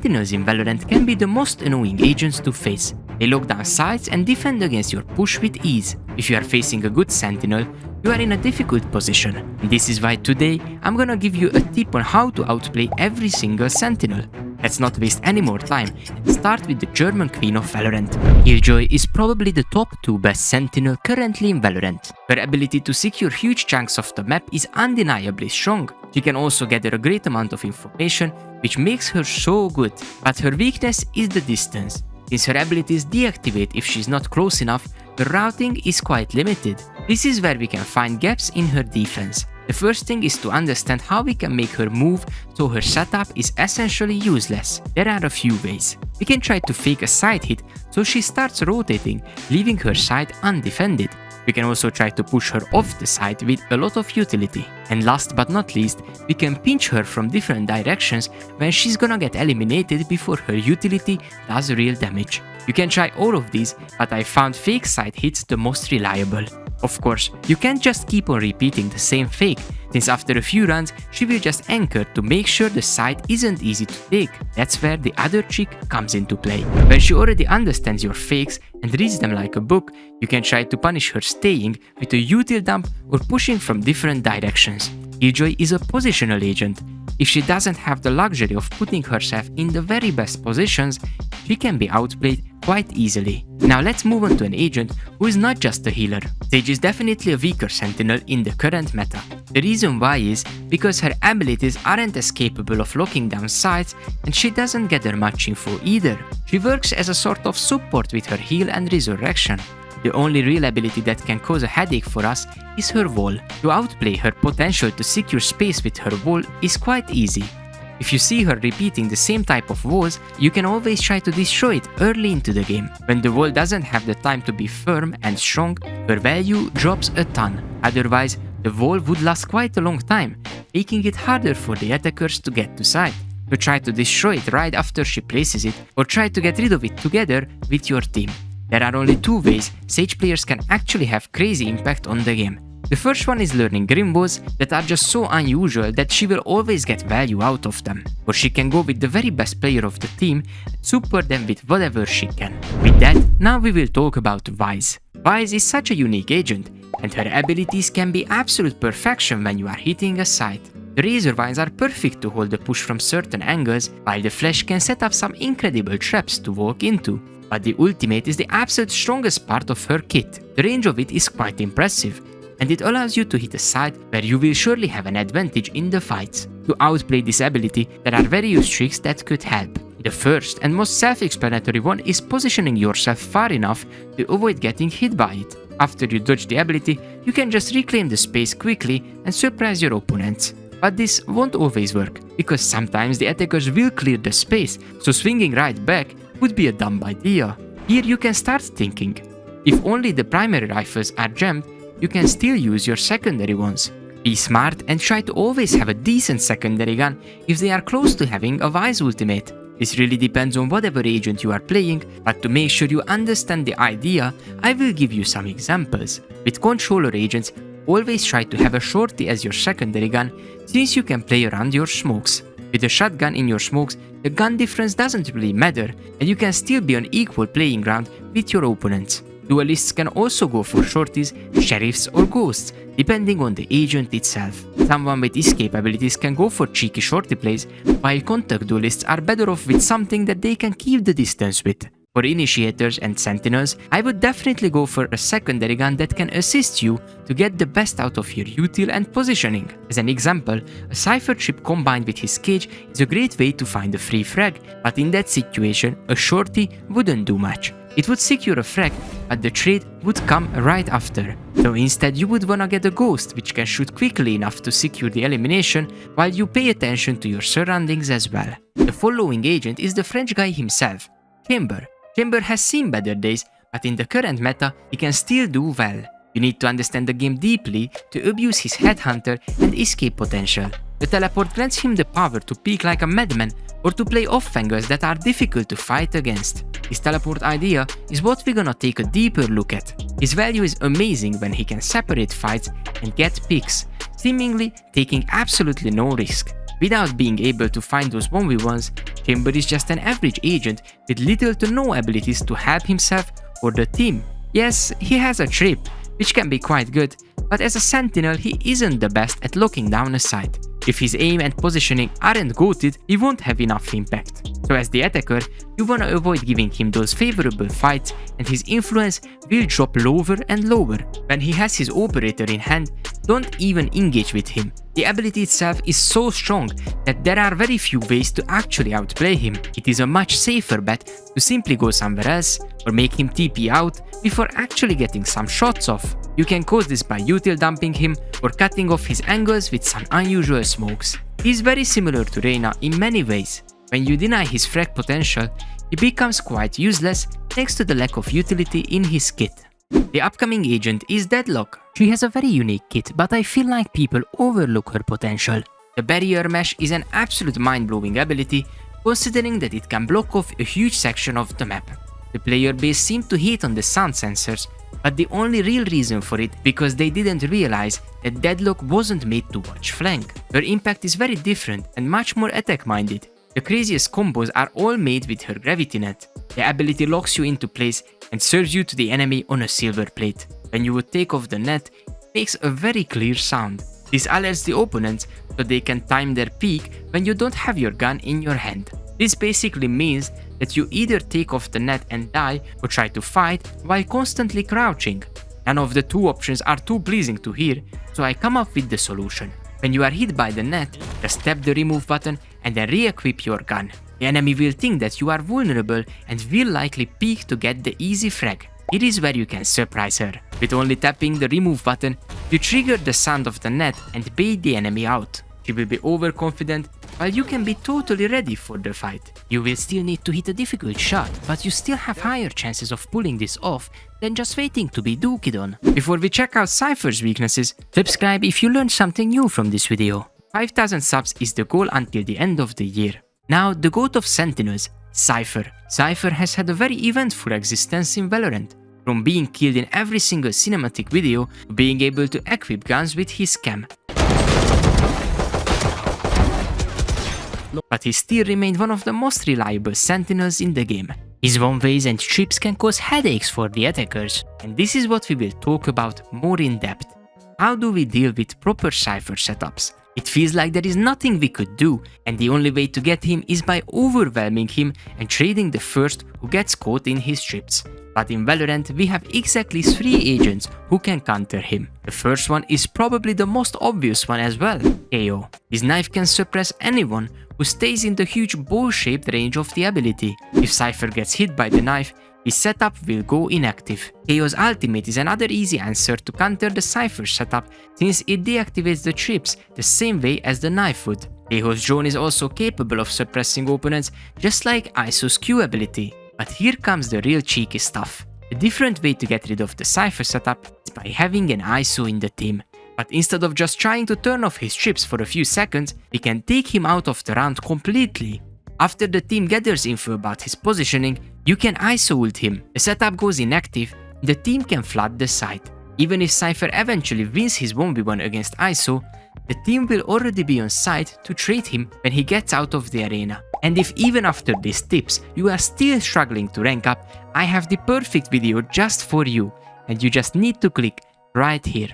Sentinels in Valorant can be the most annoying agents to face. They lock down sites and defend against your push with ease. If you are facing a good Sentinel, you are in a difficult position. And this is why today I'm gonna give you a tip on how to outplay every single Sentinel. Let's not waste any more time and start with the German queen of Valorant. Killjoy is probably the top 2 best Sentinel currently in Valorant. Her ability to secure huge chunks of the map is undeniably strong. She can also gather a great amount of information, which makes her so good. But her weakness is the distance. Since her abilities deactivate if she's not close enough, her routing is quite limited. This is where we can find gaps in her defense. The first thing is to understand how we can make her move so her setup is essentially useless. There are a few ways. We can try to fake a side hit so she starts rotating, leaving her side undefended. We can also try to push her off the side with a lot of utility. And last but not least, we can pinch her from different directions when she's gonna get eliminated before her utility does real damage. You can try all of these, but I found fake side hits the most reliable. Of course, you can't just keep on repeating the same fake, since after a few runs she will just anchor to make sure the side isn't easy to take. That's where the other trick comes into play. When she already understands your fakes and reads them like a book, you can try to punish her staying with a util dump or pushing from different directions. Killjoy is a positional agent. If she doesn't have the luxury of putting herself in the very best positions, she can be outplayed quite easily. Now let's move on to an agent who is not just a healer. Sage is definitely a weaker Sentinel in the current meta. The reason why is because her abilities aren't as capable of locking down sites and she doesn't gather much info either. She works as a sort of support with her heal and resurrection. The only real ability that can cause a headache for us is her wall. To outplay her potential to secure space with her wall is quite easy. If you see her repeating the same type of walls, you can always try to destroy it early into the game. When the wall doesn't have the time to be firm and strong, her value drops a ton. Otherwise, the wall would last quite a long time, making it harder for the attackers to get to site. So try to destroy it right after she places it, or try to get rid of it together with your team. There are only 2 ways Sage players can actually have crazy impact on the game. The first one is learning grim walls that are just so unusual that she will always get value out of them. Or she can go with the very best player of the team and support them with whatever she can. With that, now we will talk about Vyse. Vyse is such a unique agent, and her abilities can be absolute perfection when you are hitting a site. The razor vines are perfect to hold the push from certain angles, while the flash can set up some incredible traps to walk into. But the ultimate is the absolute strongest part of her kit. The range of it is quite impressive, and it allows you to hit a side where you will surely have an advantage in the fights. To outplay this ability, there are various tricks that could help. The first and most self-explanatory one is positioning yourself far enough to avoid getting hit by it. After you dodge the ability, you can just reclaim the space quickly and surprise your opponents. But this won't always work, because sometimes the attackers will clear the space, so swinging right back would be a dumb idea. Here you can start thinking. If only the primary rifles are jammed, you can still use your secondary ones. Be smart and try to always have a decent secondary gun if they are close to having a Vyse ultimate. This really depends on whatever agent you are playing, but to make sure you understand the idea, I will give you some examples. With controller agents, always try to have a shorty as your secondary gun, since you can play around your smokes. With a shotgun in your smokes, the gun difference doesn't really matter, and you can still be on equal playing ground with your opponents. Duelists can also go for shorties, sheriffs or ghosts, depending on the agent itself. Someone with escape abilities can go for cheeky shorty plays, while contact duelists are better off with something that they can keep the distance with. For initiators and sentinels, I would definitely go for a secondary gun that can assist you to get the best out of your util and positioning. As an example, a Cypher chip combined with his cage is a great way to find a free frag, but in that situation, a shorty wouldn't do much. It would secure a frag, but the trade would come right after. So instead you would wanna get a ghost which can shoot quickly enough to secure the elimination, while you pay attention to your surroundings as well. The following agent is the French guy himself, Chamber. Chamber has seen better days, but in the current meta, he can still do well. You need to understand the game deeply to abuse his headhunter and escape potential. The teleport grants him the power to peek like a madman or to play off angles that are difficult to fight against. His teleport idea is what we're gonna take a deeper look at. His value is amazing when he can separate fights and get picks, seemingly taking absolutely no risk. Without being able to find those 1v1s, Chamber is just an average agent with little to no abilities to help himself or the team. Yes, he has a trip, which can be quite good, but as a Sentinel he isn't the best at locking down a site. If his aim and positioning aren't goated, he won't have enough impact. So as the attacker, you wanna avoid giving him those favorable fights, and his influence will drop lower and lower. When he has his operator in hand, don't even engage with him. The ability itself is so strong that there are very few ways to actually outplay him. It is a much safer bet to simply go somewhere else or make him TP out before actually getting some shots off. You can cause this by util dumping him or cutting off his angles with some unusual smokes. He is very similar to Reyna in many ways. When you deny his frag potential, he becomes quite useless thanks to the lack of utility in his kit. The upcoming agent is Deadlock. She has a very unique kit, but I feel like people overlook her potential. The barrier mesh is an absolute mind-blowing ability, considering that it can block off a huge section of the map. The player base seemed to hate on the sound sensors, but the only real reason for it because they didn't realize that Deadlock wasn't made to watch flank. Her impact is very different and much more attack-minded. The craziest combos are all made with her gravity net. The ability locks you into place and serves you to the enemy on a silver plate. When you would take off the net, it makes a very clear sound. This alerts the opponents so they can time their peak when you don't have your gun in your hand. This basically means that you either take off the net and die or try to fight while constantly crouching. None of the two options are too pleasing to hear, so I come up with the solution. When you are hit by the net, just tap the remove button and then re-equip your gun. The enemy will think that you are vulnerable and will likely peek to get the easy frag. It is where you can surprise her. With only tapping the remove button, you trigger the sound of the net and bait the enemy out. She will be overconfident while you can be totally ready for the fight. You will still need to hit a difficult shot, but you still have higher chances of pulling this off than just waiting to be duked on. Before we check out Cypher's weaknesses, subscribe if you learned something new from this video. 5000 subs is the goal until the end of the year. Now the GOAT of Sentinels, Cypher. Cypher has had a very eventful existence in Valorant. From being killed in every single cinematic video to being able to equip guns with his cam. But he still remained one of the most reliable Sentinels in the game. His one-ways and trips can cause headaches for the attackers, and this is what we will talk about more in depth. How do we deal with proper Cypher setups? It feels like there is nothing we could do, and the only way to get him is by overwhelming him and trading the first who gets caught in his trips. But in Valorant we have exactly 3 agents who can counter him. The first one is probably the most obvious one as well, KO. His knife can suppress anyone who stays in the huge bow-shaped range of the ability. If Cypher gets hit by the knife, his setup will go inactive. KO's ultimate is another easy answer to counter the Cypher setup since it deactivates the trips the same way as the knife would. KO's drone is also capable of suppressing opponents just like ISO's Q ability. But here comes the real cheeky stuff. A different way to get rid of the Cypher setup is by having an ISO in the team. But instead of just trying to turn off his trips for a few seconds, we can take him out of the round completely. After the team gathers info about his positioning, you can ISO ult him. The setup goes inactive, the team can flood the site. Even if Cypher eventually wins his 1v1 against ISO, the team will already be on site to trade him when he gets out of the arena. And if even after these tips you are still struggling to rank up, I have the perfect video just for you, and you just need to click right here.